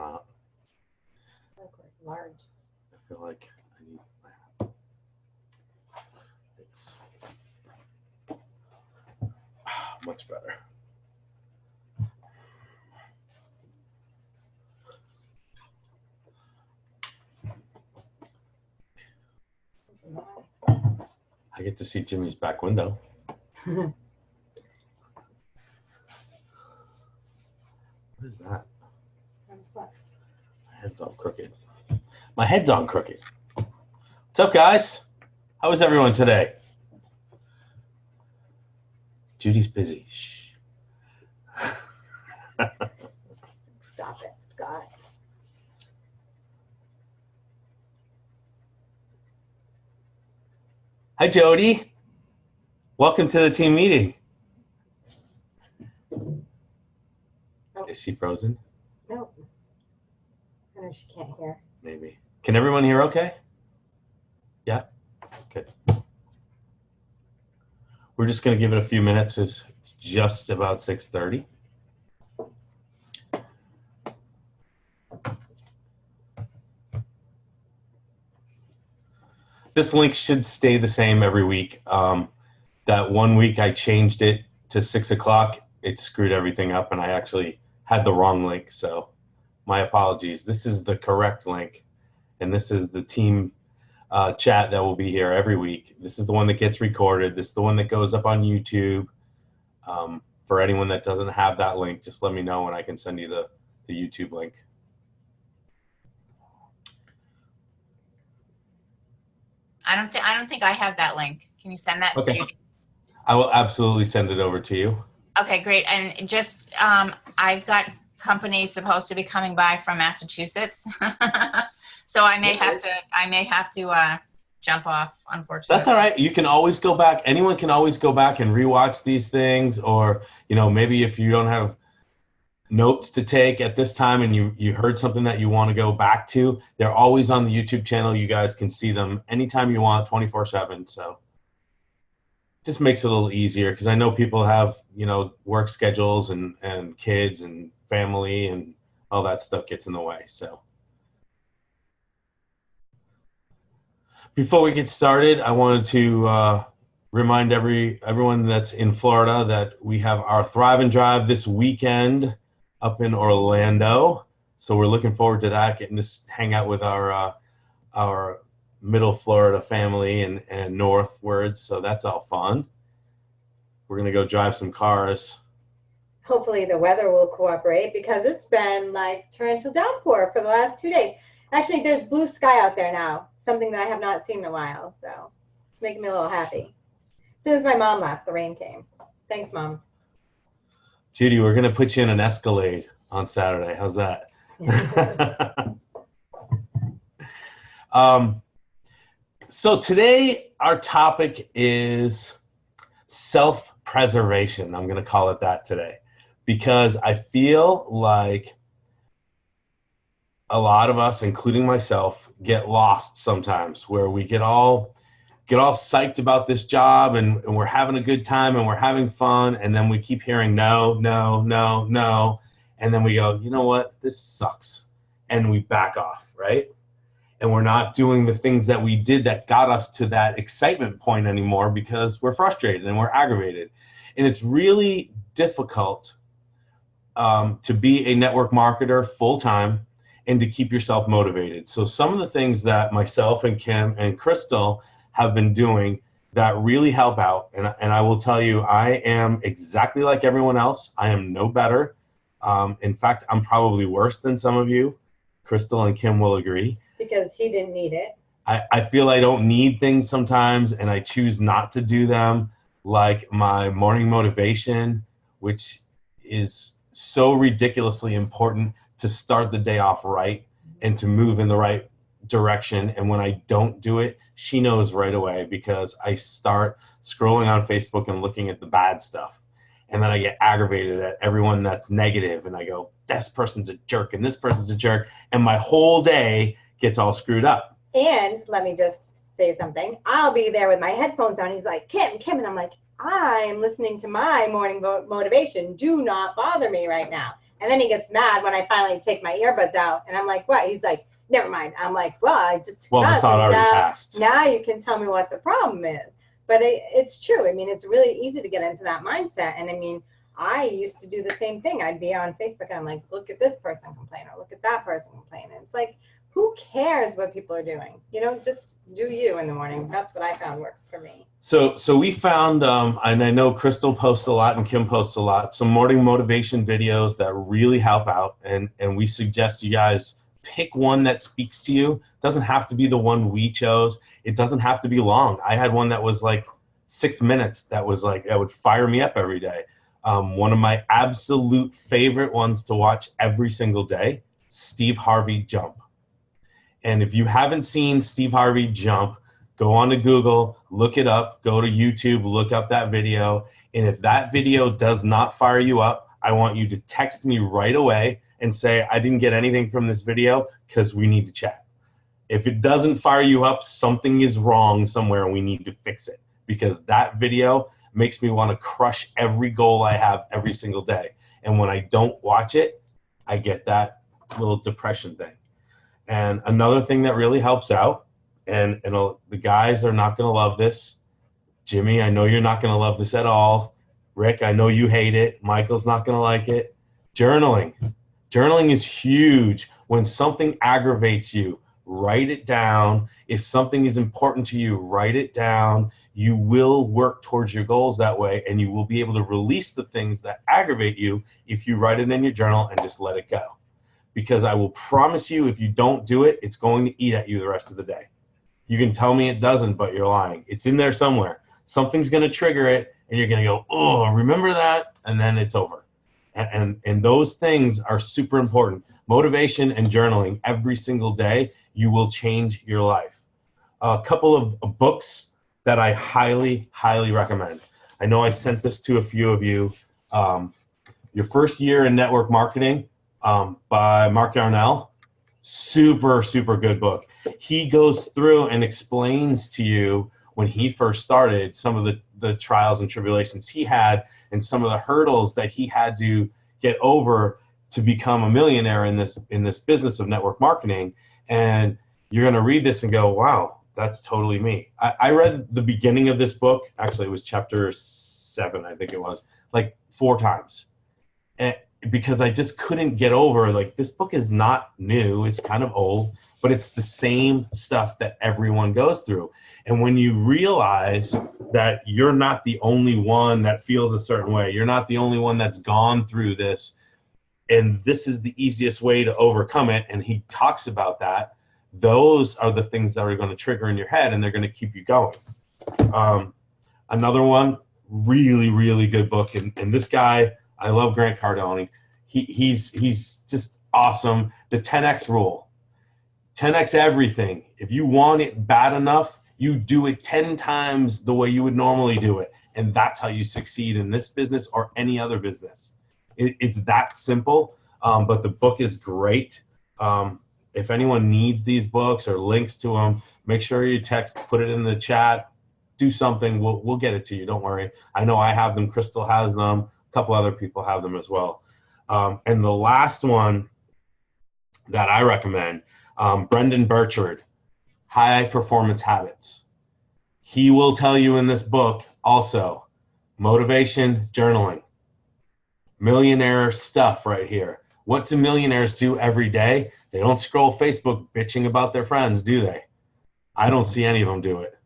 not. Large. I feel like I need my it's much better. I get to see Jimmy's back window. What is that? What? My head's all crooked. My head's on crooked. What's up, guys? How is everyone today? Judy's busy. Shh. Stop it, Scott. Hi, Jody. Welcome to the team meeting. Oh. Is she frozen? No. I know she can't hear. Maybe. Can everyone hear okay? Yeah? Good. We're just going to give it a few minutes. It's just about 6:30. This link should stay the same every week. That one week I changed it to 6 o'clock. It screwed everything up, and I actually had the wrong link. So my apologies. This is the correct link, and this is the team chat that will be here every week. This is the one that gets recorded. This is the one that goes up on YouTube. For anyone that doesn't have that link, just let me know and I can send you the YouTube link. I don't think I have that link. Can you send that to Judy? I will absolutely send it over to you. Okay, great. And just I've got companies supposed to be coming by from Massachusetts, so I may have to jump off, unfortunately. That's all right. You can always go back. Anyone can always go back and rewatch these things, or maybe if you don't have notes to take at this time and you heard something that you want to go back to, they're always on the YouTube channel. You guys can see them anytime you want, 24/7. So just makes it a little easier because I know people have work schedules and kids and family and all that stuff gets in the way. So before we get started, I wanted to remind everyone that's in Florida that we have our Thrive and Drive this weekend up in Orlando. So we're looking forward to that, getting to hang out with our middle Florida family and northwards. So that's all fun. We're going to go drive some cars. Hopefully the weather will cooperate because it's been like torrential downpour for the last 2 days. Actually, there's blue sky out there now, something that I have not seen in a while. So it's making me a little happy. As soon as my mom left, the rain came. Thanks, Mom. Judy, we're going to put you in an Escalade on Saturday. How's that? So today our topic is self-preservation. I'm going to call it that today because I feel like a lot of us, including myself, get lost sometimes where we get all psyched about this job and we're having a good time and we're having fun, and then we keep hearing no, no, no, no, and then we go, you know what, this sucks, and we back off, right? And we're not doing the things that we did that got us to that excitement point anymore because we're frustrated and we're aggravated. And it's really difficult to be a network marketer full-time and to keep yourself motivated. So some of the things that myself and Kim and Crystal have been doing that really help out, and I will tell you, I am exactly like everyone else. I am no better. In fact, I'm probably worse than some of you. Crystal and Kim will agree. Because he didn't need it. I feel I don't need things sometimes, and I choose not to do them, like my morning motivation, which is so ridiculously important to start the day off right and to move in the right direction. And when I don't do it, she knows right away because I start scrolling on Facebook and looking at the bad stuff. And then I get aggravated at everyone that's negative, and I go, this person's a jerk and this person's a jerk, and my whole day gets all screwed up. And let me just say something. I'll be there with my headphones on. He's like, Kim, and I'm like, I'm listening to my morning motivation. Do not bother me right now. And then he gets mad when I finally take my earbuds out, and I'm like, what? He's like, never mind. I'm like, well, I just took Well, the them out, thought so already now, passed. now you can tell me what the problem is. But it's true. I mean, it's really easy to get into that mindset. And I mean, I used to do the same thing. I'd be on Facebook and I'm like, look at this person complain, or look at that person complain. And it's like, who cares what people are doing? You know, just do you in the morning. That's what I found works for me. So we found, and I know Crystal posts a lot and Kim posts a lot, some morning motivation videos that really help out. And we suggest you guys pick one that speaks to you. It doesn't have to be the one we chose. It doesn't have to be long. I had one that was like 6 minutes that would fire me up every day. One of my absolute favorite ones to watch every single day, Steve Harvey Jump. And if you haven't seen Steve Harvey Jump, go on to Google, look it up, go to YouTube, look up that video. And if that video does not fire you up, I want you to text me right away and say, I didn't get anything from this video because we need to chat. If it doesn't fire you up, something is wrong somewhere and we need to fix it, because that video makes me want to crush every goal I have every single day. And when I don't watch it, I get that little depression thing. And another thing that really helps out, and the guys are not going to love this. Jimmy, I know you're not going to love this at all. Rick, I know you hate it. Michael's not going to like it. Journaling. Journaling is huge. When something aggravates you, write it down. If something is important to you, write it down. You will work towards your goals that way, and you will be able to release the things that aggravate you if you write it in your journal and just let it go. Because I will promise you, if you don't do it, it's going to eat at you the rest of the day. You can tell me it doesn't, but you're lying. It's in there somewhere. Something's going to trigger it, and you're going to go, oh, remember that, and then it's over. And those things are super important. Motivation and journaling every single day, you will change your life. A couple of books that I highly, highly recommend. I know I sent this to a few of you. Your First Year in Network Marketing by Mark Yarnell. Super, super good book. He goes through and explains to you when he first started some of the trials and tribulations he had and some of the hurdles that he had to get over to become a millionaire in this business of network marketing. And you're going to read this and go, wow, that's totally me. I read the beginning of this book. Actually, it was chapter 7, I think it was, like 4 times. And because I just couldn't get over, like, this book is not new. It's kind of old, but it's the same stuff that everyone goes through. And when you realize that you're not the only one that feels a certain way, you're not the only one that's gone through this, and this is the easiest way to overcome it, and he talks about that, those are the things that are going to trigger in your head, and they're going to keep you going. Another one, really, really good book, and this guy, I love Grant Cardone. He's just awesome. The 10X rule. 10X everything. If you want it bad enough, you do it 10 times the way you would normally do it. And that's how you succeed in this business or any other business. It's that simple, but the book is great. If anyone needs these books or links to them, make sure you text, put it in the chat, do something. We'll get it to you. Don't worry. I know I have them. Crystal has them. A couple other people have them as well. And the last one that I recommend, Brendan Burchard, High Performance Habits. He will tell you in this book also, motivation, journaling, millionaire stuff right here. What do millionaires do every day? They don't scroll Facebook bitching about their friends, do they? I don't see any of them do it.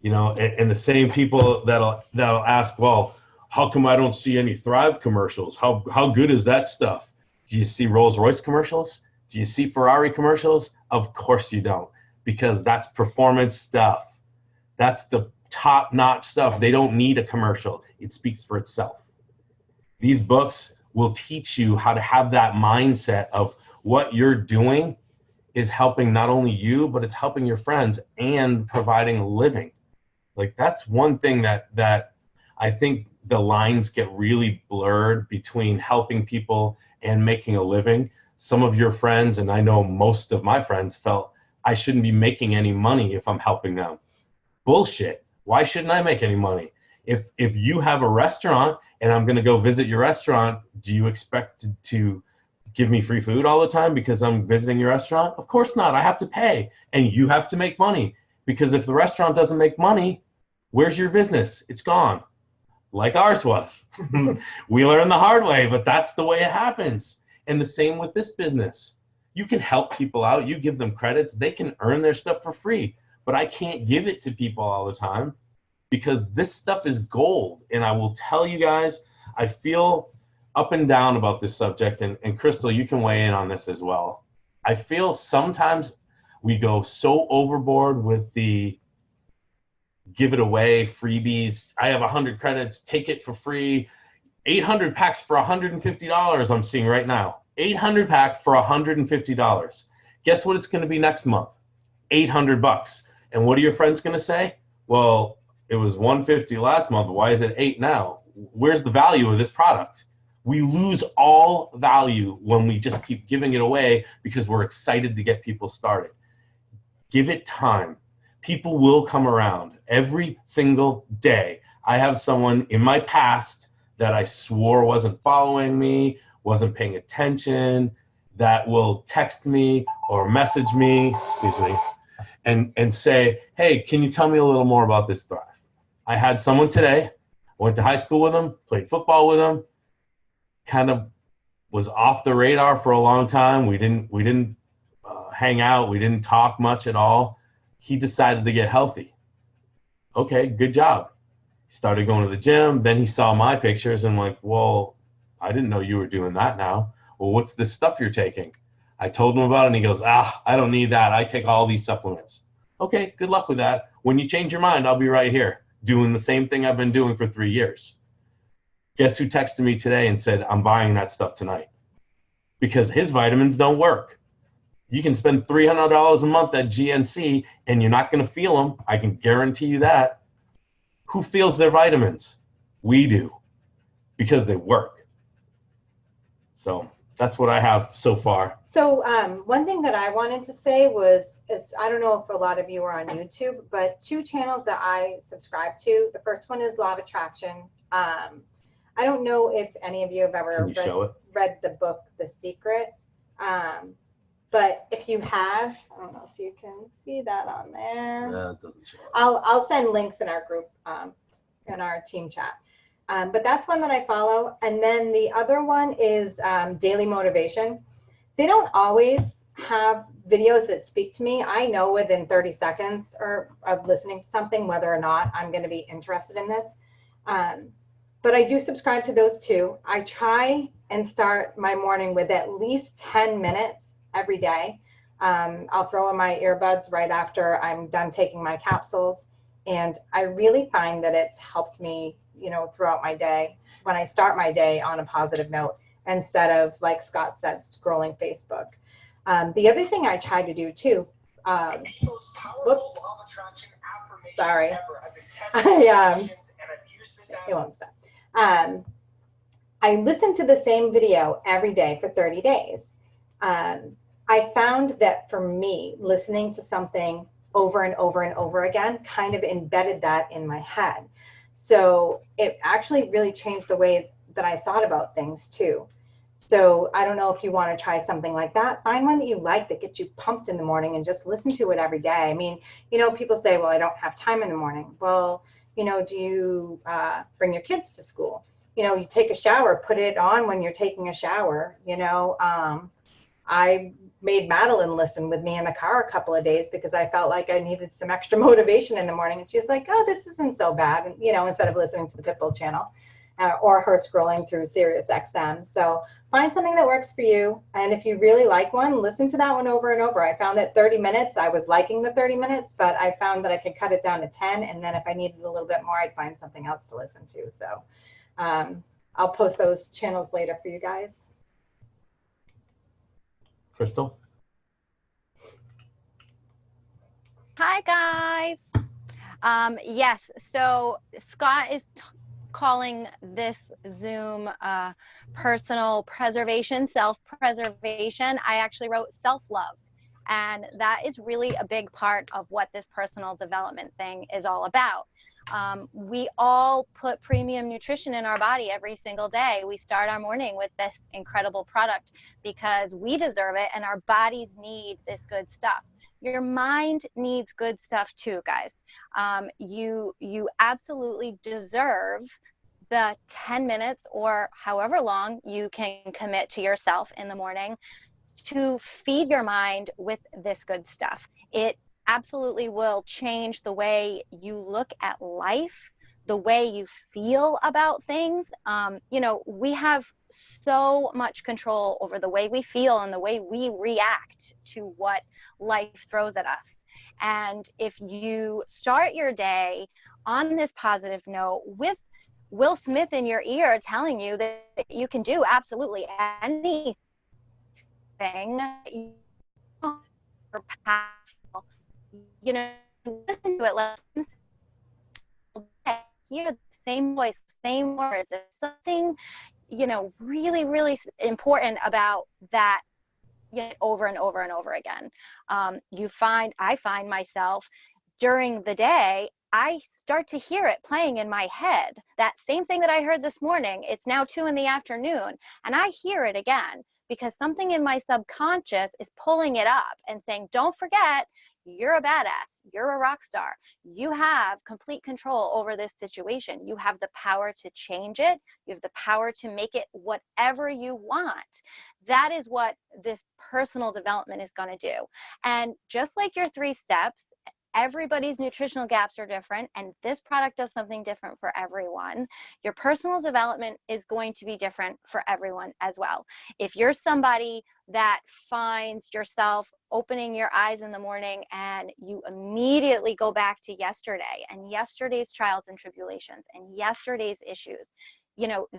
You know, and the same people that'll ask, well, how come I don't see any Thrive commercials? How good is that stuff? Do you see Rolls-Royce commercials? Do you see Ferrari commercials? Of course you don't, because that's performance stuff. That's the top-notch stuff. They don't need a commercial. It speaks for itself. These books will teach you how to have that mindset of what you're doing is helping not only you, but it's helping your friends and providing a living. Like, that's one thing that I think the lines get really blurred between helping people and making a living. Some of your friends, and I know most of my friends, felt I shouldn't be making any money if I'm helping them. Bullshit. Why shouldn't I make any money? If you have a restaurant and I'm going to go visit your restaurant, do you expect to give me free food all the time because I'm visiting your restaurant? Of course not. I have to pay, and you have to make money, because if the restaurant doesn't make money, where's your business? It's gone, like ours was. We learned the hard way, but that's the way it happens. And the same with this business. You can help people out. You give them credits. They can earn their stuff for free, but I can't give it to people all the time, because this stuff is gold. And I will tell you guys, I feel up and down about this subject, and Crystal, you can weigh in on this as well. I feel sometimes we go so overboard with the give it away, freebies. I have 100 credits, take it for free. 800 packs for $150 I'm seeing right now. 800 pack for $150. Guess what it's going to be next month? $800. And what are your friends going to say? Well, it was $150 last month. Why is it $8 now? Where's the value of this product? We lose all value when we just keep giving it away because we're excited to get people started. Give it time. People will come around every single day. I have someone in my past that I swore wasn't following me, wasn't paying attention, that will text me or message me, excuse me, and say, hey, can you tell me a little more about this Thrive? I had someone today, went to high school with him, played football with him, kind of was off the radar for a long time. We didn't hang out. We didn't talk much at all. He decided to get healthy. Okay, good job. He started going to the gym. Then he saw my pictures and like, well, I didn't know you were doing that now. Well, what's this stuff you're taking? I told him about it, and he goes, I don't need that. I take all these supplements. Okay, good luck with that. When you change your mind, I'll be right here doing the same thing I've been doing for 3 years. Guess who texted me today and said, I'm buying that stuff tonight? Because his vitamins don't work. You can spend $300 a month at GNC and you're not going to feel them. I can guarantee you that. Who feels their vitamins? We do, because they work. So that's what I have so far. So one thing that I wanted to say is I don't know if a lot of you are on YouTube, but 2 channels that I subscribe to. The first one is Law of Attraction. I don't know if any of you have ever read the book The Secret. But if you have, I don't know if you can see that on there. No, it doesn't show. I'll send links in our group, in our team chat. But that's one that I follow. And then the other one is Daily Motivation. They don't always have videos that speak to me. I know within 30 seconds of listening to something whether or not I'm going to be interested in this. But I do subscribe to those 2. I try and start my morning with at least 10 minutes every day. I'll throw in my earbuds right after I'm done taking my capsules. And I really find that it's helped me, throughout my day, when I start my day on a positive note, instead of, like Scott said, scrolling Facebook. The other thing I try to do too, whoops, sorry, it won't stop. I listen to the same video every day for 30 days. I found that for me, listening to something over and over and over again kind of embedded that in my head. So it actually really changed the way that I thought about things too. So I don't know if you want to try something like that. Find one that you like that gets you pumped in the morning and just listen to it every day. I mean, people say, well, I don't have time in the morning. Well, do you bring your kids to school? You take a shower, put it on when you're taking a shower. I made Madeline listen with me in the car a couple of days because I felt like I needed some extra motivation in the morning. And she's like, oh, this isn't so bad. And, instead of listening to the Pitbull channel or her scrolling through Sirius XM. So find something that works for you. And if you really like one, listen to that one over and over. I found that 30 minutes, I was liking the 30 minutes, but I found that I could cut it down to 10. And then if I needed a little bit more, I'd find something else to listen to. So I'll post those channels later for you guys. Crystal? Hi, guys. Yes, so Scott is calling this Zoom personal preservation, self-preservation. I actually wrote self-love And that is really a big part of what this personal development thing is all about. We all put premium nutrition in our body every single day. We start our morning with this incredible product because we deserve it and our bodies need this good stuff. Your mind needs good stuff too, guys. You absolutely deserve the 10 minutes or however long you can commit to yourself in the morning to feed your mind with this good stuff. It absolutely will change the way you look at life, the way you feel about things. We have so much control over the way we feel and the way we react to what life throws at us. And if you start your day on this positive note with Will Smith in your ear telling you that you can do absolutely anything, you are powerful, listen to it, hear the same voice, same words. There's something, really, really important about that, over and over and over again. I find myself during the day, I start to hear it playing in my head. That same thing that I heard this morning, it's now 2 PM, and I hear it again because something in my subconscious is pulling it up and saying, don't forget, you're a badass, you're a rock star. You have complete control over this situation. You have the power to change it. You have the power to make it whatever you want. That is what this personal development is going to do. And just like your 3 steps, everybody's nutritional gaps are different, and this product does something different for everyone. Your personal development is going to be different for everyone as well. If you're somebody that finds yourself opening your eyes in the morning and you immediately go back to yesterday and yesterday's trials and tribulations and yesterday's issues,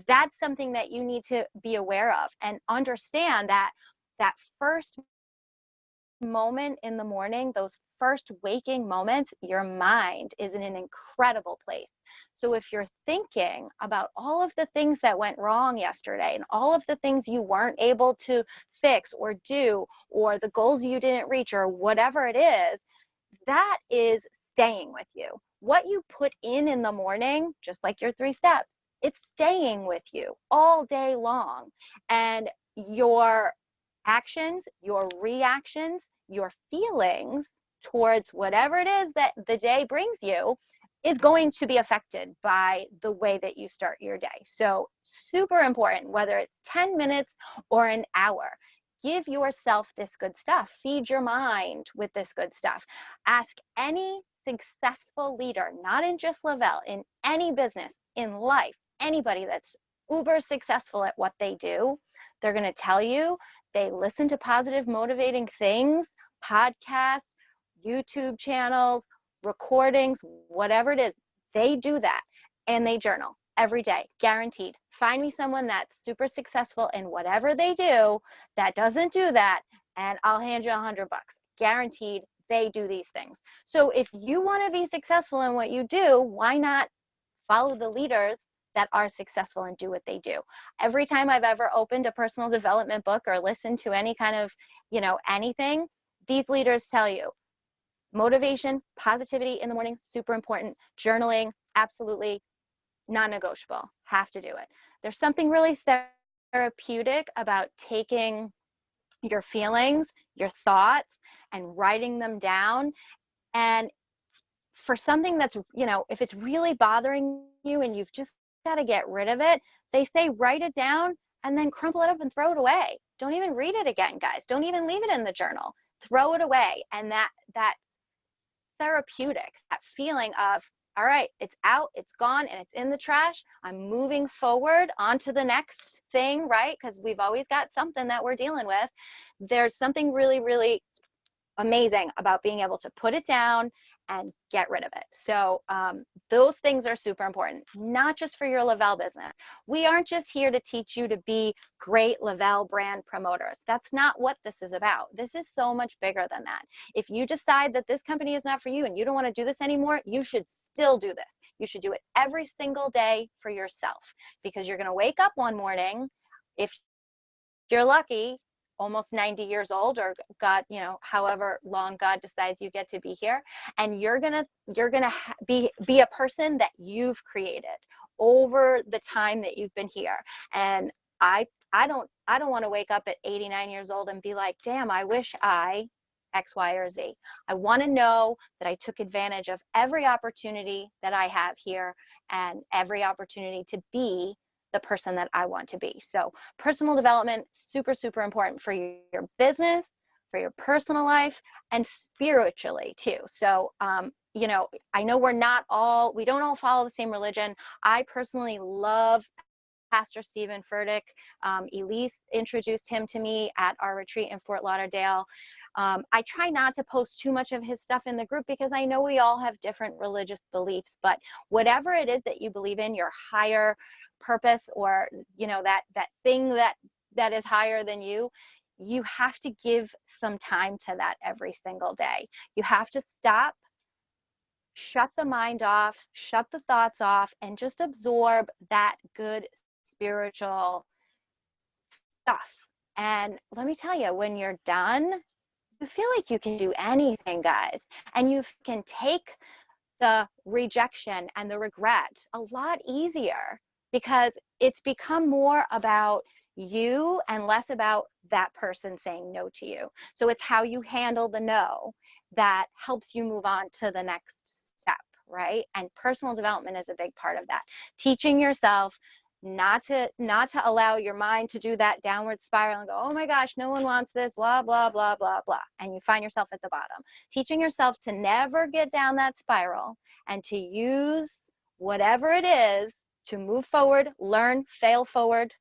that's something that you need to be aware of and understand that first moment in the morning, those first waking moments, your mind is in an incredible place. So if you're thinking about all of the things that went wrong yesterday and all of the things you weren't able to fix or do, or the goals you didn't reach, or whatever it is, that is staying with you. What you put in the morning, just like your 3 steps, it's staying with you all day long. And your actions, your reactions, your feelings towards whatever it is that the day brings you is going to be affected by the way that you start your day. So super important, whether it's 10 minutes or an hour, give yourself this good stuff. Feed your mind with this good stuff. Ask any successful leader, not in just Le-Vel, in any business, in life, anybody that's uber successful at what they do, they're going to tell you they listen to positive, motivating things, podcasts, YouTube channels, recordings, whatever it is. They do that and they journal every day, guaranteed. Find me someone that's super successful in whatever they do that doesn't do that, and I'll hand you $100. Guaranteed, they do these things. So if you want to be successful in what you do, why not follow the leaders that are successful and do what they do? Every time I've ever opened a personal development book or listened to any kind of, anything, these leaders tell you motivation, positivity in the morning, super important. Journaling, absolutely non-negotiable. Have to do it. There's something really therapeutic about taking your feelings, your thoughts, and writing them down. And for something that's, if it's really bothering you and you've just got to get rid of it, they say write it down and then crumple it up and throw it away. Don't even read it again, guys. Don't even leave it in the journal. Throw it away. And that's therapeutic, that feeling of, all right, it's out, it's gone, and it's in the trash. I'm moving forward onto the next thing, right? Because we've always got something that we're dealing with. There's something really, really amazing about being able to put it down and get rid of it. So those things are super important, not just for your Le-Vel business. We aren't just here to teach you to be great Le-Vel brand promoters. That's not what this is about. This is so much bigger than that. If you decide that this company is not for you and you don't want to do this anymore, you should still do this. You should do it every single day for yourself, because you're going to wake up one morning, if you're lucky, almost 90 years old, or God, you know, however long God decides you get to be here. And you're gonna be a person that you've created over the time that you've been here. And I don't want to wake up at 89 years old and be like, damn, I wish I X, Y, or Z. I want to know that I took advantage of every opportunity that I have here and every opportunity to be the person that I want to be. So personal development, super, super important for your business, for your personal life, and spiritually too. So, you know, I know we don't all follow the same religion. I personally love Pastor Stephen Furtick. Elise introduced him to me at our retreat in Fort Lauderdale. I try not to post too much of his stuff in the group because I know we all have different religious beliefs, but whatever it is that you believe in, your higher purpose, or, you know, that thing that is higher than you, you have to give some time to that every single day. You have to stop, shut the mind off, shut the thoughts off, and just absorb that good spiritual stuff. And let me tell you, when you're done, you feel like you can do anything, guys. And you can take the rejection and the regret a lot easier, because it's become more about you and less about that person saying no to you. So it's how you handle the no that helps you move on to the next step, right? And personal development is a big part of that. Teaching yourself not to allow your mind to do that downward spiral and go, oh my gosh, no one wants this, blah, blah, blah, blah, blah. And you find yourself at the bottom. Teaching yourself to never get down that spiral and to use whatever it is to move forward, learn, fail forward.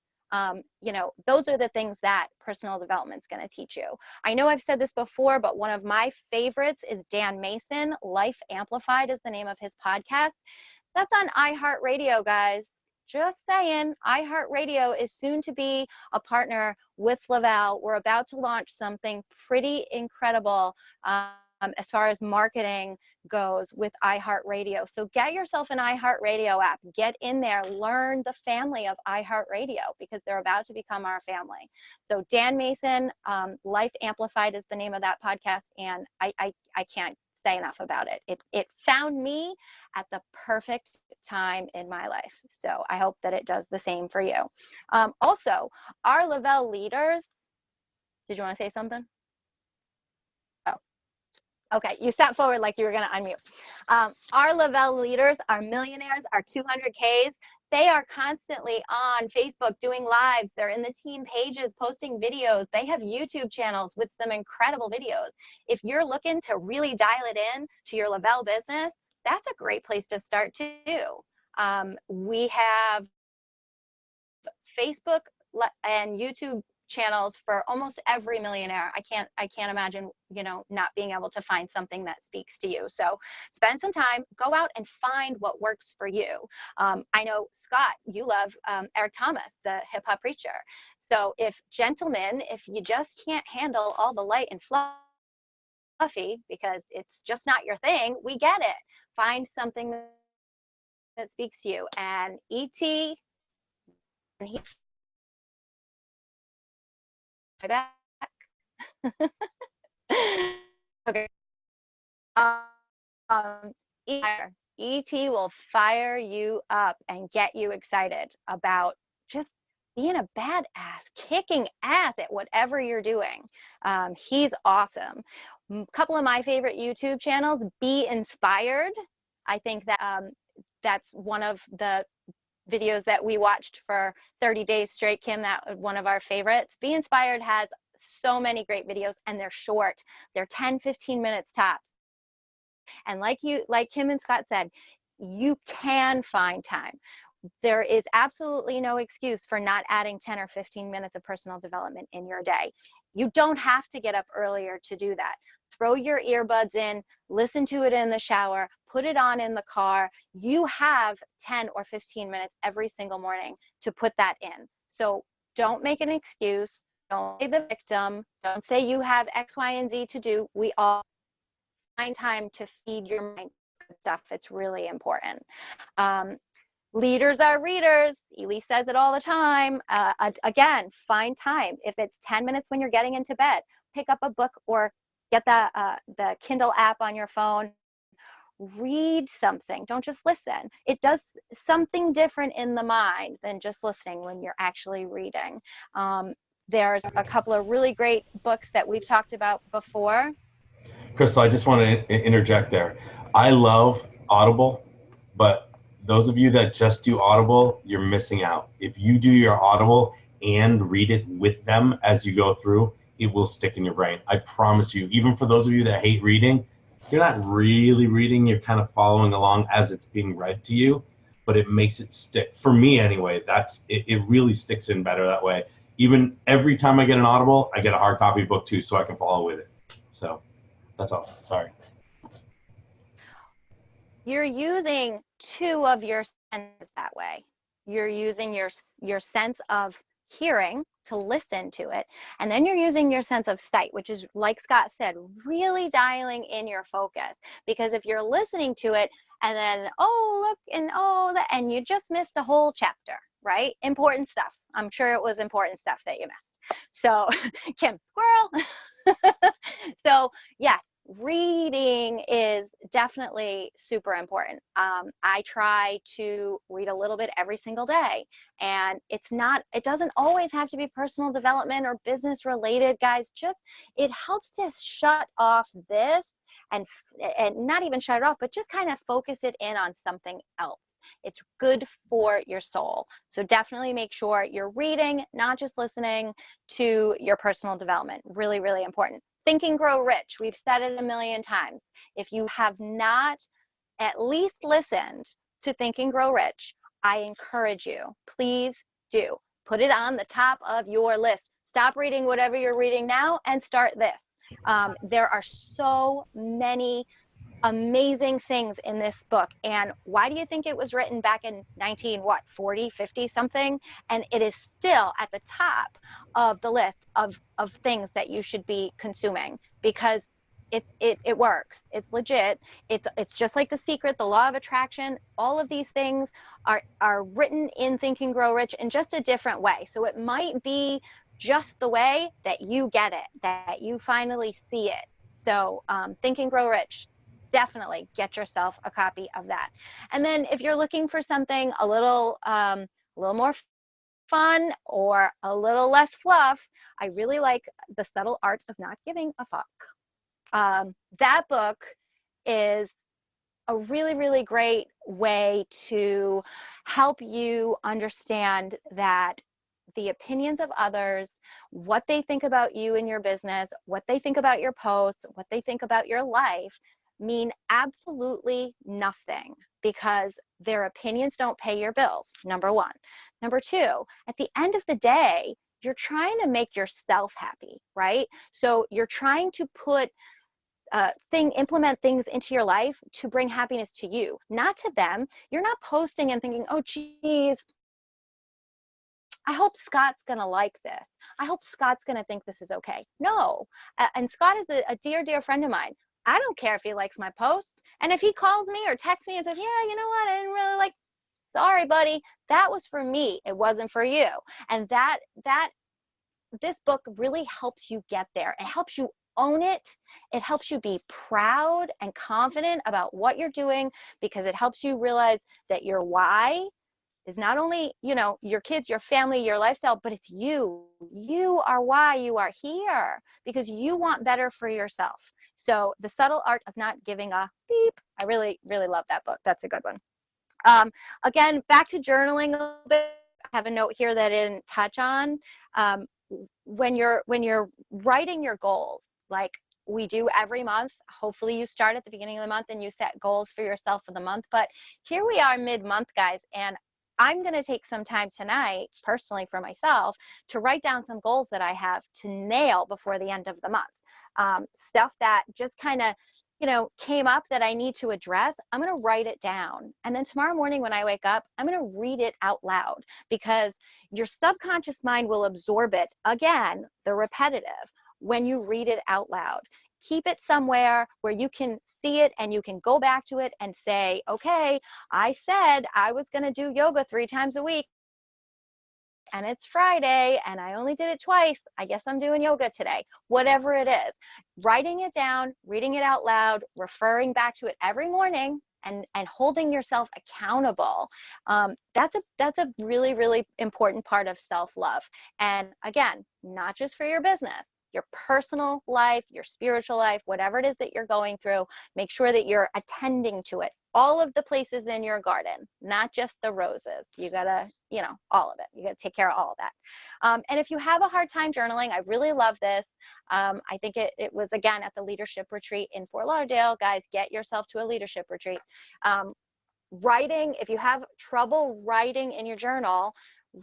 You know, those are the things that personal development is going to teach you. I know I've said this before, but one of my favorites is Dan Mason. Life Amplified is the name of his podcast. That's on iHeartRadio, guys. Just saying, iHeartRadio is soon to be a partner with Le-Vel. We're about to launch something pretty incredible as far as marketing goes with iHeartRadio. So get yourself an iHeartRadio app. Get in there. Learn the family of iHeartRadio, because they're about to become our family. So Dan Mason, Life Amplified is the name of that podcast, and I can't say enough about it. It found me at the perfect time in my life. So I hope that it does the same for you. Also, our Le-Vel leaders, did you want to say something? Oh, okay. You sat forward like you were going to unmute. Our Le-Vel leaders, our millionaires, our 200Ks, they are constantly on Facebook doing lives. They're in the team pages posting videos. They have YouTube channels with some incredible videos. If you're looking to really dial it in to your Le-Vel business, that's a great place to start too. We have Facebook and YouTube channels for almost every millionaire. I can't imagine, you know, not being able to find something that speaks to you. So spend some time, go out and find what works for you. I know, Scott, you love Eric Thomas, the hip hop preacher. So if you just can't handle all the light and fluffy because it's just not your thing, we get it. Find something that speaks to you. And E.T., my back. Okay. ET will fire you up and get you excited about just being a badass, kicking ass at whatever you're doing. He's awesome. A couple of my favorite YouTube channels, Be Inspired. I think that that's one of the videos that we watched for 30 days straight, Kim. That was one of our favorites. Be Inspired has so many great videos, and they're short. They're 10-15 minutes tops. And like Kim and Scott said, you can find time. There is absolutely no excuse for not adding 10 or 15 minutes of personal development in your day. You don't have to get up earlier to do that. Throw your earbuds in, listen to it in the shower, put it on in the car. You have 10 or 15 minutes every single morning to put that in. So don't make an excuse. Don't play the victim. Don't say you have X, Y, and Z to do. We all find time to feed your mind stuff. It's really important. Leaders are readers. Elise says it all the time. Again, find time. If it's 10 minutes when you're getting into bed, pick up a book or get the Kindle app on your phone. Read something. Don't just listen. It does something different in the mind than just listening when you're actually reading. There's a couple of really great books that we've talked about before. Crystal, I just want to interject there. I love Audible, but those of you that just do Audible, you're missing out. If you do your Audible and read it with them as you go through, it will stick in your brain. I promise you, even for those of you that hate reading, you're not really reading, you're kind of following along as it's being read to you, but it makes it stick. For me anyway, it really sticks in better that way. Even every time I get an Audible, I get a hard copy book too, so I can follow with it. So that's all. Sorry. You're using two of your senses that way. You're using your sense of hearing to listen to it, and then you're using your sense of sight, which is, like Scott said, really dialing in your focus. Because if you're listening to it and then, oh, look, and you just missed a whole chapter, right? Important stuff. I'm sure it was important stuff that you missed. So, Kim, squirrel. So, yes, reading is definitely super important. I try to read a little bit every single day, and it doesn't always have to be personal development or business related, guys. Just, it helps to shut off this and not even shut it off, but just kind of focus it in on something else. It's good for your soul. So definitely make sure you're reading, not just listening to your personal development. Really, really important. Think and Grow Rich. We've said it a million times. If you have not at least listened to Think and Grow Rich, I encourage you, please do. Put it on the top of your list. Stop reading whatever you're reading now and start this. There are so many amazing things in this book. And why do you think it was written back in 40, 50 something? And it is still at the top of the list of things that you should be consuming, because it works. It's legit. It's just like The Secret, the Law of Attraction. All of these things are written in Think and Grow Rich in just a different way. So it might be just the way that you get it, that you finally see it. So Think and Grow Rich, definitely get yourself a copy of that. And then if you're looking for something a little more fun or a little less fluff, I really like The Subtle Art of Not Giving a Fuck. That book is a really, really great way to help you understand that the opinions of others, what they think about you and your business, what they think about your posts, what they think about your life, mean absolutely nothing, because their opinions don't pay your bills, number one. Number two, at the end of the day, you're trying to make yourself happy, right? So you're trying to implement things into your life to bring happiness to you, not to them. You're not posting and thinking, oh, geez, I hope Scott's going to like this. I hope Scott's going to think this is okay. No. And Scott is a dear, dear friend of mine. I don't care if he likes my posts. And if he calls me or texts me and says, yeah, you know what, I didn't really like, sorry, buddy, that was for me. It wasn't for you. And this book really helps you get there. It helps you own it. It helps you be proud and confident about what you're doing, because it helps you realize that your why is not only, your kids, your family, your lifestyle, but it's you. You are why you are here, because you want better for yourself. So The Subtle Art of Not Giving a Beep. I really, really love that book. That's a good one. Again, back to journaling a little bit. I have a note here that I didn't touch on. When you're writing your goals, like we do every month, hopefully you start at the beginning of the month and you set goals for yourself for the month. But here we are mid-month, guys, and I'm going to take some time tonight, personally for myself, to write down some goals that I have to nail before the end of the month. Stuff that just kind of, came up that I need to address. I'm going to write it down. And then tomorrow morning when I wake up, I'm going to read it out loud, because your subconscious mind will absorb it, again, the repetitive, when you read it out loud. keep it somewhere where you can see it and you can go back to it and say, okay, I said I was going to do yoga 3 times a week, and it's Friday and I only did it twice. I guess I'm doing yoga today. Whatever it is, writing it down, reading it out loud, referring back to it every morning, and holding yourself accountable. That's a really, really important part of self-love. And again, not just for your business, your personal life, your spiritual life, whatever it is that you're going through, make sure that you're attending to it. All of the places in your garden, not just the roses. You gotta, all of it. You gotta take care of all of that. And if you have a hard time journaling, I really love this. I think it was, again, at the leadership retreat in Fort Lauderdale. Guys, get yourself to a leadership retreat. Writing, if you have trouble writing in your journal,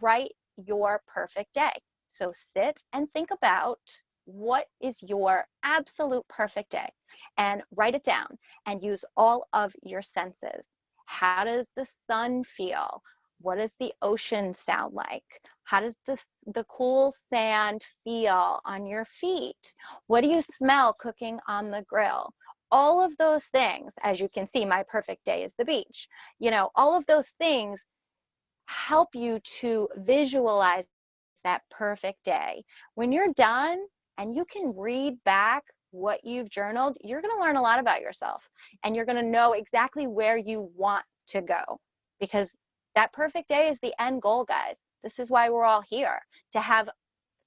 write your perfect day. So sit and think about, what is your absolute perfect day, and write it down and use all of your senses. How does the sun feel? What does the ocean sound like? How does the cool sand feel on your feet? What do you smell cooking on the grill? All of those things, as you can see, my perfect day is the beach. All of those things help you to visualize that perfect day. When you're done and you can read back what you've journaled, you're going to learn a lot about yourself, and you're going to know exactly where you want to go, because that perfect day is the end goal, guys. This is why we're all here, to have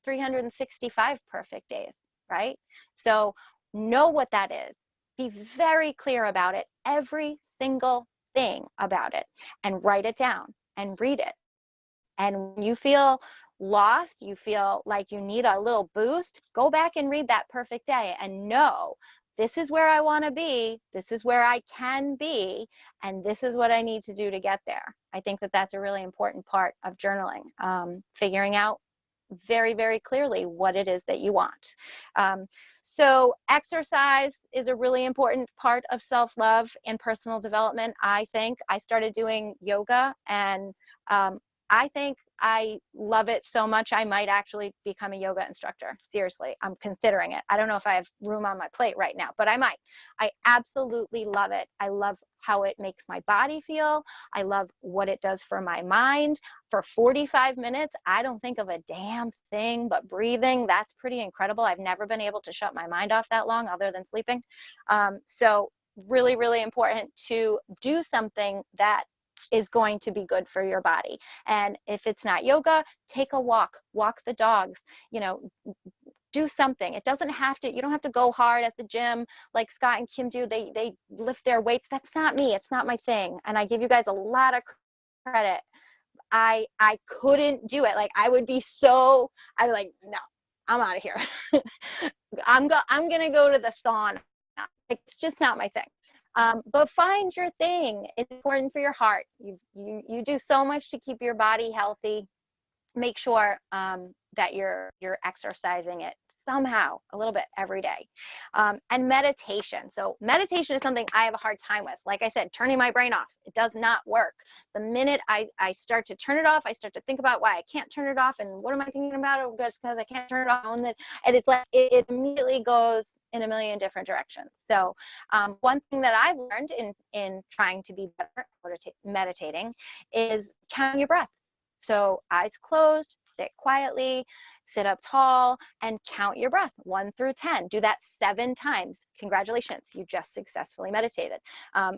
365 perfect days, right? So know what that is. Be very clear about it, every single thing about it, and write it down and read it. And when you feel lost, you feel like you need a little boost, go back and read that perfect day and know, this is where I want to be, this is where I can be, and this is what I need to do to get there. I think that that's a really important part of journaling, figuring out very, very clearly what it is that you want. So exercise is a really important part of self-love and personal development. I think I started doing yoga, and I think I love it so much I might actually become a yoga instructor. Seriously, I'm considering it. I don't know if I have room on my plate right now, but I might. I absolutely love it. I love how it makes my body feel. I love what it does for my mind. For 45 minutes, I don't think of a damn thing but breathing. That's pretty incredible. I've never been able to shut my mind off that long other than sleeping. So really, really important to do something that is going to be good for your body. And if it's not yoga, take a walk the dogs, do something. It doesn't have to, you don't have to go hard at the gym like Scott and Kim do. They lift their weights. That's not me. It's not my thing. And I give you guys a lot of credit. I couldn't do it. Like, I would be I'm like, no, I'm out of here. I'm going to go to the sauna. It's just not my thing. But find your thing. It's important for your heart. You do so much to keep your body healthy. Make sure that you're exercising it somehow a little bit every day. And meditation. So meditation is something I have a hard time with. Like I said, turning my brain off. It does not work. The minute I start to turn it off, I start to think about why I can't turn it off, and what am I thinking about? Oh, it's because I can't turn it off. And it's like it immediately goes in a million different directions. So one thing that I've learned in trying to be better at meditating is counting your breaths. So eyes closed, sit quietly, sit up tall, and count your breath 1 through 10. Do that 7 times. Congratulations, you just successfully meditated.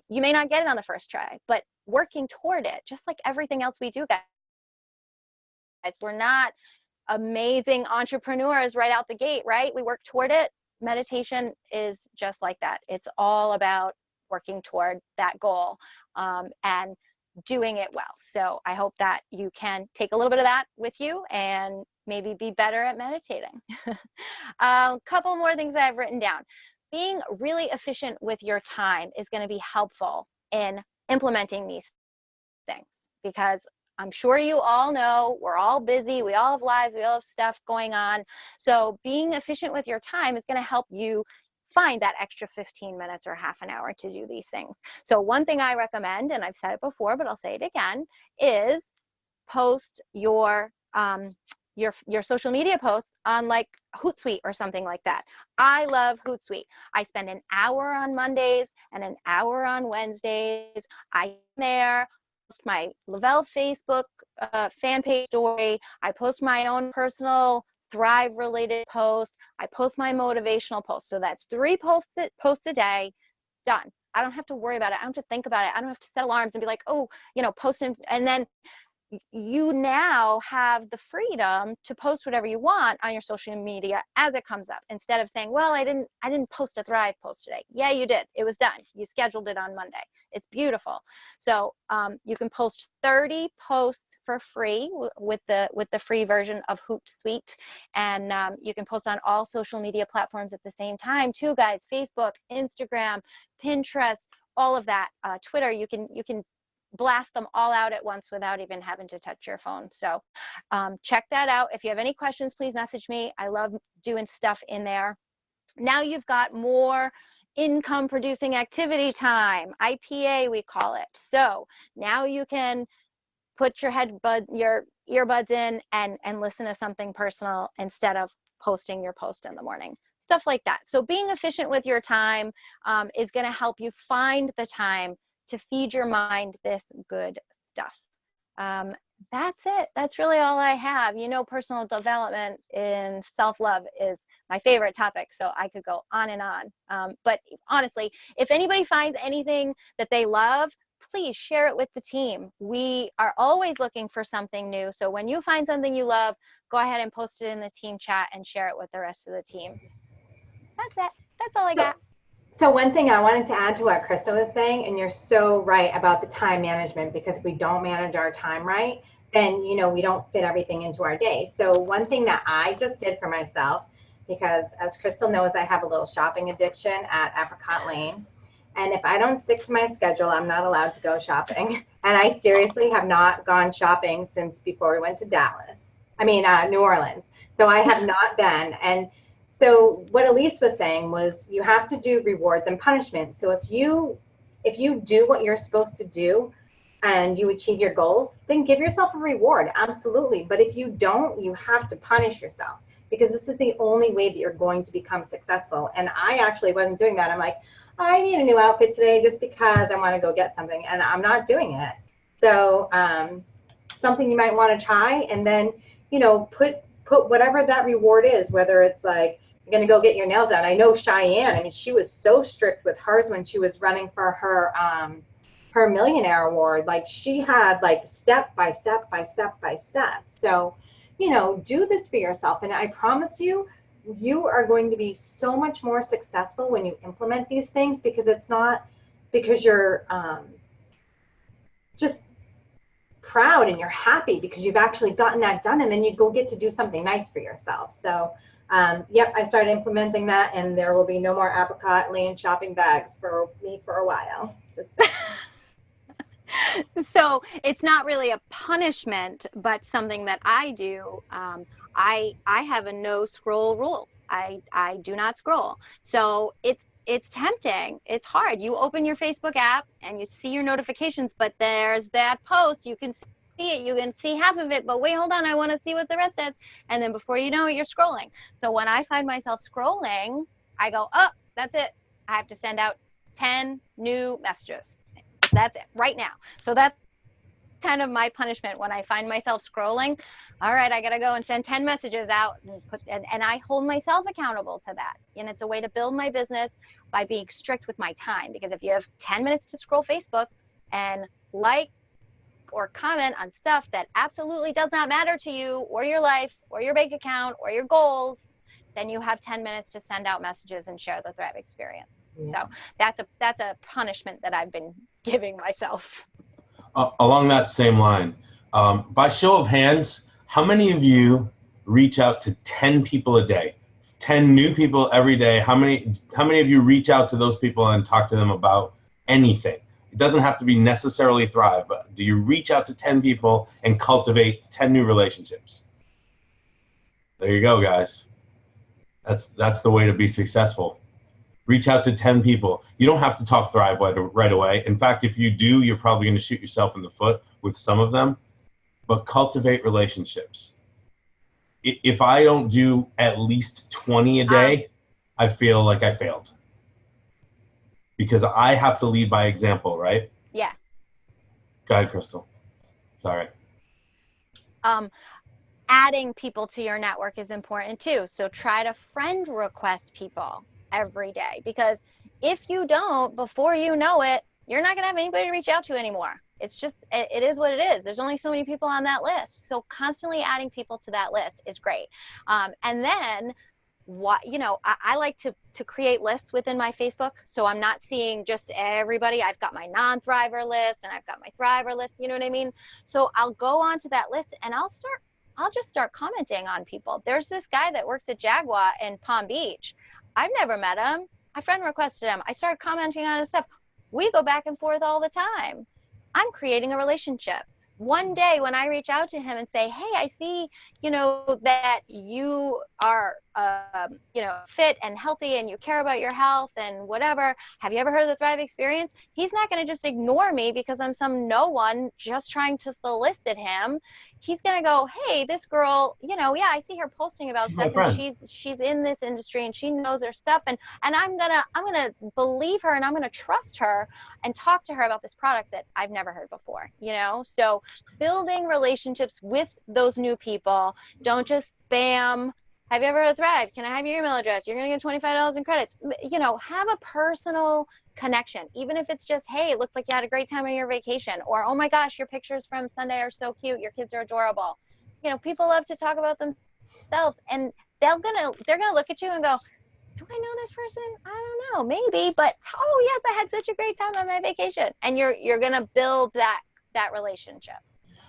You may not get it on the first try, but working toward it, just like everything else we do, guys. We're not amazing entrepreneurs right out the gate, right? We work toward it. Meditation is just like that. It's all about working toward that goal and doing it well. So I hope that you can take a little bit of that with you and maybe be better at meditating. A couple more things I've written down. Being really efficient with your time is going to be helpful in implementing these things, because I'm sure you all know we're all busy, we all have lives, we all have stuff going on. So being efficient with your time is going to help you find that extra 15 minutes or half an hour to do these things. So one thing I recommend, and I've said it before, but I'll say it again, is post your your social media posts on like Hootsuite or something like that. I love Hootsuite. I spend an hour on Mondays and an hour on Wednesdays. I there post my Le-Vel Facebook fan page story. I post my own personal Thrive related post. I post my motivational post. So that's 3 posts a day, done. I don't have to worry about it. I don't have to think about it. I don't have to set alarms and be like, oh, post and then you now have the freedom to post whatever you want on your social media as it comes up, instead of saying, well, I didn't post a Thrive post today. Yeah, you did. It was done. You scheduled it on Monday. It's beautiful. So you can post 30 posts for free with the free version of Hootsuite, and you can post on all social media platforms at the same time too, guys. Facebook, Instagram, Pinterest, all of that. Twitter. You can blast them all out at once without even having to touch your phone. So check that out. If you have any questions, please message me. I love doing stuff in there. Now you've got more income producing activity time, IPA we call it. So now you can put your earbuds in and listen to something personal instead of posting your post in the morning, stuff like that. So being efficient with your time is going to help you find the time to feed your mind this good stuff. That's it. That's really all I have. Personal development and self-love is my favorite topic, so I could go on and on. But honestly, if anybody finds anything that they love, please share it with the team. We are always looking for something new. So when you find something you love, go ahead and post it in the team chat and share it with the rest of the team. That's it. That's all I got. So one thing I wanted to add to what Krista was saying, and you're so right about the time management, because if we don't manage our time right, then, we don't fit everything into our day. So one thing that I just did for myself, because as Crystal knows, I have a little shopping addiction at Apricot Lane. And if I don't stick to my schedule, I'm not allowed to go shopping. And I seriously have not gone shopping since before we went to New Orleans. So I have not been. And so what Elise was saying was you have to do rewards and punishment. So if you do what you're supposed to do and you achieve your goals, then give yourself a reward. Absolutely. But if you don't, you have to punish yourself, because this is the only way that you're going to become successful. And I actually wasn't doing that. I'm like, I need a new outfit today just because I want to go get something, and I'm not doing it. So something you might want to try, and then, put whatever that reward is, whether it's like, you're going to go get your nails done. I know Cheyenne, she was so strict with hers when she was running for her millionaire award. Like, she had like step by step by step by step. So, do this for yourself. And I promise you, you are going to be so much more successful when you implement these things, because it's not because you're just proud and you're happy because you've actually gotten that done, and then you go get to do something nice for yourself. So yep, I started implementing that, and there will be no more Apricot Lane shopping bags for me for a while. So it's not really a punishment, but something that I do. I have a no scroll rule. I do not scroll. So it's tempting. It's hard. You open your Facebook app and you see your notifications, but there's that post. You can see it. You can see half of it, but wait, hold on. I want to see what the rest says. And then before you know it, you're scrolling. So when I find myself scrolling, I go, oh, that's it. I have to send out 10 new messages. That's it right now. So that's kind of my punishment when I find myself scrolling. All right, I got to go and send 10 messages out and I hold myself accountable to that. And it's a way to build my business by being strict with my time, because if you have 10 minutes to scroll Facebook and like or comment on stuff that absolutely does not matter to you or your life or your bank account or your goals, then you have 10 minutes to send out messages and share the Thrive experience. Yeah. So that's a punishment that I've been giving myself. Along that same line, by show of hands, how many of you reach out to 10 people a day? 10 new people every day. How many of you reach out to those people and talk to them about anything? It doesn't have to be necessarily Thrive, but do you reach out to 10 people and cultivate 10 new relationships? There you go, guys. That's the way to be successful. Reach out to 10 people. You don't have to talk Thrive right away. In fact, if you do, you're probably going to shoot yourself in the foot with some of them. But cultivate relationships. if I don't do at least 20 a day, I feel like I failed. Because I have to lead by example, right? Yeah. Go ahead, Crystal. Sorry. Adding people to your network is important too. So try to friend request people every day, because if you don't, before you know it, you're not going to have anybody to reach out to anymore. It's just, it is what it is. There's only so many people on that list. So constantly adding people to that list is great. And then I like to create lists within my Facebook. So I'm not seeing just everybody. I've got my non-thriver list and I've got my thriver list. You know what I mean? So I'll go onto that list and I'll just start commenting on people. There's this guy that works at Jaguar in Palm Beach. I've never met him. I friend requested him. I started commenting on his stuff. We go back and forth all the time. I'm creating a relationship. One day when I reach out to him and say, hey, I see, that you are, fit and healthy and you care about your health and whatever. Have you ever heard of the Thrive Experience? He's not going to just ignore me because I'm some no one just trying to solicit him. He's going to go, hey, this girl, I see her posting about stuff and she's in this industry and she knows her stuff. And I'm going to believe her and I'm going to trust her and talk to her about this product that I've never heard before, So building relationships with those new people. Don't just spam. Have you ever heard of Thrive? Can I have your email address? You're going to get $25 in credits. Have a personal connection, even if it's just, hey, it looks like you had a great time on your vacation, or, oh my gosh, your pictures from Sunday are so cute. Your kids are adorable. People love to talk about themselves, and they're going to look at you and go, do I know this person? I don't know, maybe, but oh yes, I had such a great time on my vacation. And you're going to build that relationship.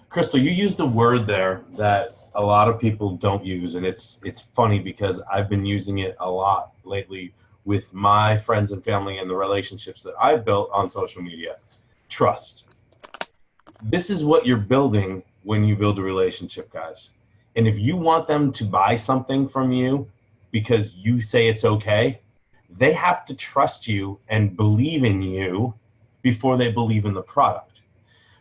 Crystal, you used a word there that a lot of people don't use, and it's funny because I've been using it a lot lately with my friends and family and the relationships that I've built on social media. Trust. This is what you're building when you build a relationship, guys. And if you want them to buy something from you because you say it's okay, they have to trust you and believe in you before they believe in the product.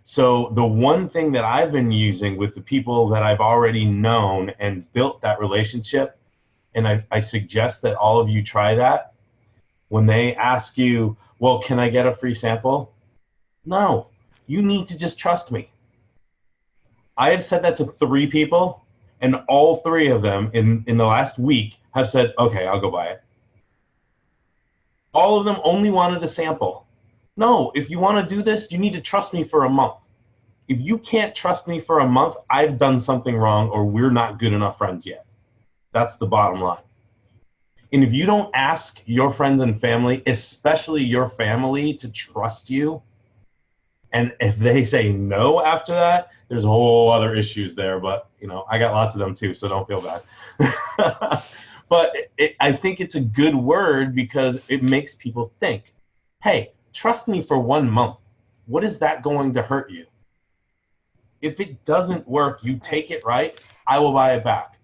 So the one thing that I've been using with the people that I've already known and built that relationship, and I suggest that all of you try that, when they ask you, well, can I get a free sample? No, you need to just trust me. I have said that to 3 people, and all 3 of them in the last week have said, okay, I'll go buy it. All of them only wanted a sample. No, if you want to do this, you need to trust me for a month. If you can't trust me for a month, I've done something wrong or we're not good enough friends yet. That's the bottom line. And if you don't ask your friends and family, especially your family, to trust you, and if they say no after that, there's a whole other issues there. But, I got lots of them too, so don't feel bad. But I think it's a good word because it makes people think, hey, trust me for 1 month. What is that going to hurt you? If it doesn't work, you take it right, I will buy it back.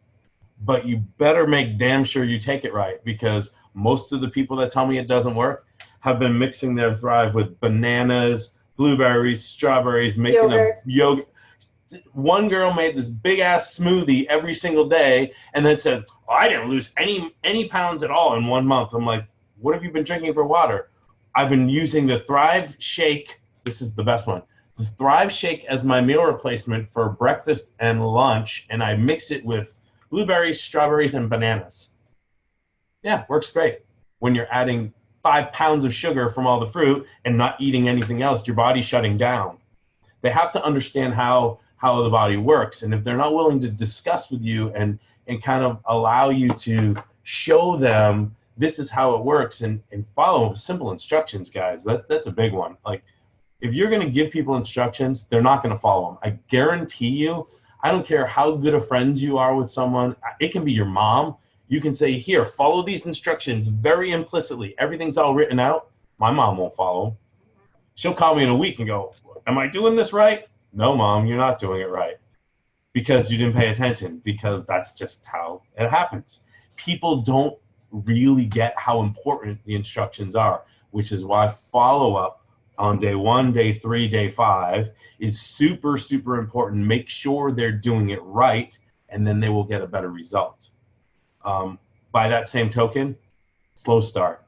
But you better make damn sure you take it right, because most of the people that tell me it doesn't work have been mixing their Thrive with bananas, blueberries, strawberries, making a yogurt. One girl made this big ass smoothie every single day and then said, oh, I didn't lose any pounds at all in 1 month. I'm like, what have you been drinking for water? I've been using the Thrive Shake. This is the best one. The Thrive Shake as my meal replacement for breakfast and lunch, and I mix it with blueberries, strawberries, and bananas. Yeah, works great. When you're adding 5 pounds of sugar from all the fruit and not eating anything else, your body's shutting down. They have to understand how the body works, and if they're not willing to discuss with you and kind of allow you to show them this is how it works and follow simple instructions, guys, that's a big one. Like, if you're going to give people instructions, they're not going to follow them. I guarantee you, I don't care how good of friends you are with someone. It can be your mom. You can say, here, follow these instructions very implicitly. Everything's all written out. My mom won't follow them. She'll call me in a week and go, am I doing this right? No, Mom, you're not doing it right. Because you didn't pay attention. Because that's just how it happens. People don't really get how important the instructions are, which is why follow-up on day 1, day 3, day 5 is super, super important. Make sure they're doing it right and then they will get a better result. By that same token, slow start.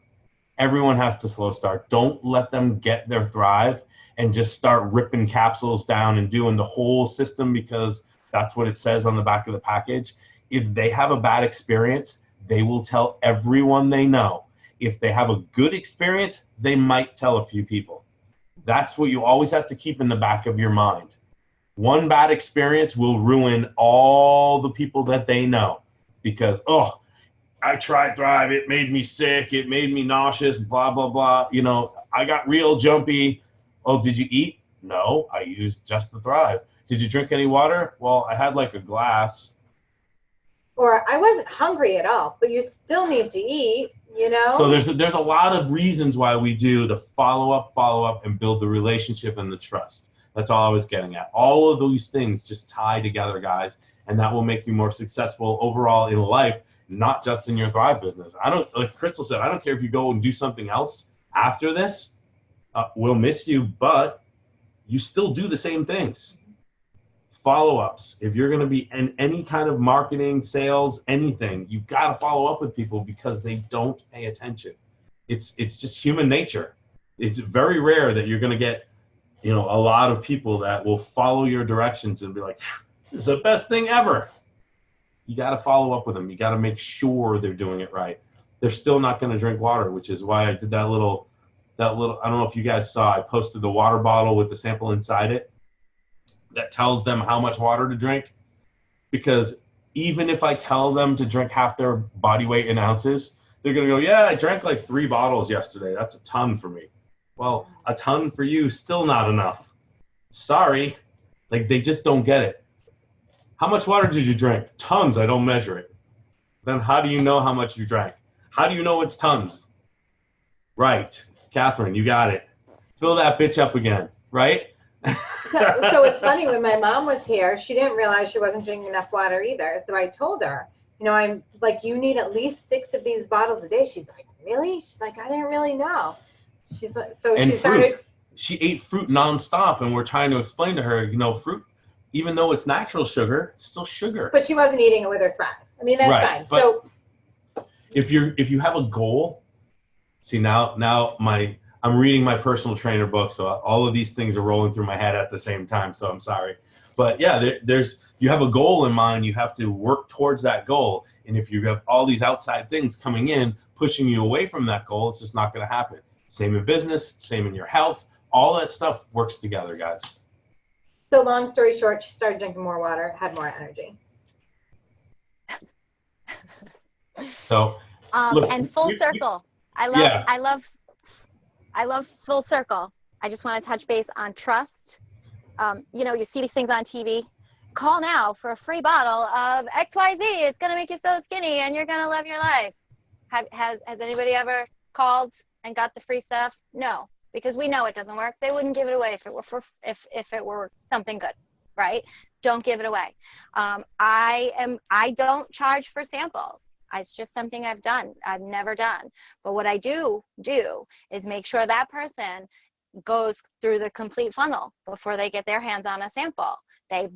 Everyone has to slow start. Don't let them get their thrive and just start ripping capsules down and doing the whole system because that's what it says on the back of the package. If they have a bad experience, they will tell everyone they know. If they have a good experience, they might tell a few people. That's what you always have to keep in the back of your mind. One bad experience will ruin all the people that they know because, oh, I tried Thrive, it made me sick, it made me nauseous, blah, blah, blah. You know, I got real jumpy. Oh, did you eat? No, I used just the Thrive. Did you drink any water? Well, I had like a glass. Or I wasn't hungry at all, but you still need to eat, you know? So there's a lot of reasons why we do the follow up, and build the relationship and the trust. That's all I was getting at. All of those things just tie together, guys, and that will make you more successful overall in life, not just in your Thrive business. Like Crystal said, I don't care if you go and do something else after this. We'll miss you, but you still do the same things. Follow-ups. If you're going to be in any kind of marketing, sales, anything, you've got to follow up with people because they don't pay attention. It's just human nature. It's very rare that you're going to get, a lot of people that will follow your directions and be like, "This is the best thing ever." You got to follow up with them. You got to make sure they're doing it right. They're still not going to drink water, which is why I did that little. I don't know if you guys saw. I posted the water bottle with the sample inside it that tells them how much water to drink, because even if I tell them to drink half their body weight in ounces, they're going to go, yeah, I drank like 3 bottles yesterday. That's a ton for me. Well, a ton for you, still not enough. Sorry. Like, they just don't get it. How much water did you drink? Tons. I don't measure it. Then how do you know how much you drank? How do you know it's tons? Right. Catherine, you got it. Fill that bitch up again, right? So it's funny, when my mom was here, she didn't realize she wasn't drinking enough water either. So I told her, I'm like, you need at least 6 of these bottles a day. She's like, really? She's like, I didn't really know. She's like, so and she started. She ate fruit nonstop, and we're trying to explain to her, fruit, even though it's natural sugar, it's still sugar. But she wasn't eating it with her Thrive. I mean, that's right. fine. But so if you have a goal, see now I'm reading my personal trainer book, so all of these things are rolling through my head at the same time, so I'm sorry. But yeah, you have a goal in mind, you have to work towards that goal. And if you have all these outside things coming in, pushing you away from that goal, it's just not going to happen. Same in business, same in your health, all that stuff works together, guys. So long story short, she started drinking more water, had more energy. So, look, and full circle. I love full circle. I just want to touch base on trust. You see these things on TV. Call now for a free bottle of XYZ. It's going to make you so skinny and you're going to love your life. Has anybody ever called and got the free stuff? No, because we know it doesn't work. They wouldn't give it away if it were something good, right? Don't give it away. I don't charge for samples. It's just something I've never done. But what I do is make sure that person goes through the complete funnel before they get their hands on a sample. They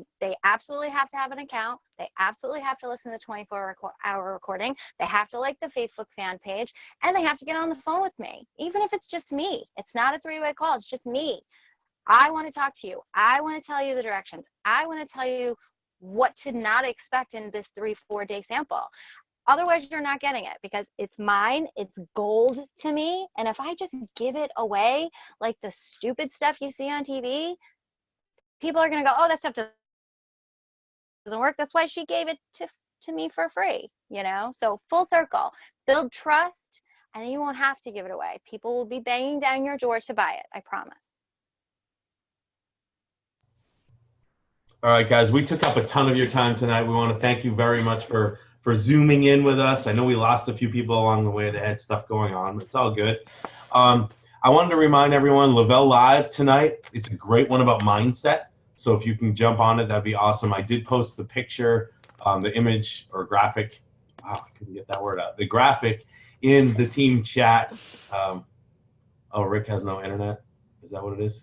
absolutely have to have an account. They absolutely have to listen to the 24-hour recording. They have to like the Facebook fan page, and they have to get on the phone with me, even if it's just me. It's not a 3-way call. It's just me. I want to talk to you. I want to tell you the directions. I want to tell you what to not expect in this 3-4 day sample. Otherwise, you're not getting it, because it's mine. It's gold to me. And if I just give it away, like the stupid stuff you see on TV, people are going to go, oh, that stuff doesn't work. That's why she gave it to me for free, So full circle, build trust, and then you won't have to give it away. People will be banging down your door to buy it. I promise. All right, guys, we took up a ton of your time tonight. We want to thank you very much for zooming in with us. I know we lost a few people along the way that had stuff going on, but it's all good. I wanted to remind everyone, Le-Vel Live tonight, it's a great one about mindset. So if you can jump on it, that'd be awesome. I did post the picture, the image or graphic. Wow, I couldn't get that word out. The graphic in the team chat. Oh, Rick has no internet. Is that what it is?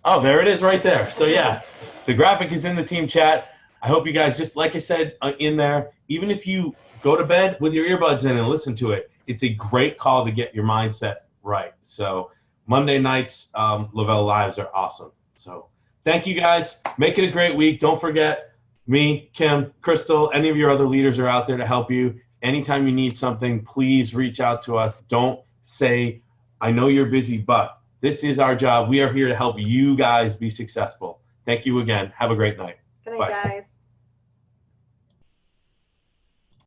Oh, there it is right there. So yeah, the graphic is in the team chat. I hope you guys, just like I said in there, even if you go to bed with your earbuds in and listen to it, it's a great call to get your mindset right. So Monday nights, Le-Vel Lives are awesome. So thank you guys. Make it a great week. Don't forget me, Kim, Crystal, any of your other leaders are out there to help you. Anytime you need something, please reach out to us. Don't say, I know you're busy, but this is our job. We are here to help you guys be successful. Thank you again. Have a great night. Good night, Bye. guys.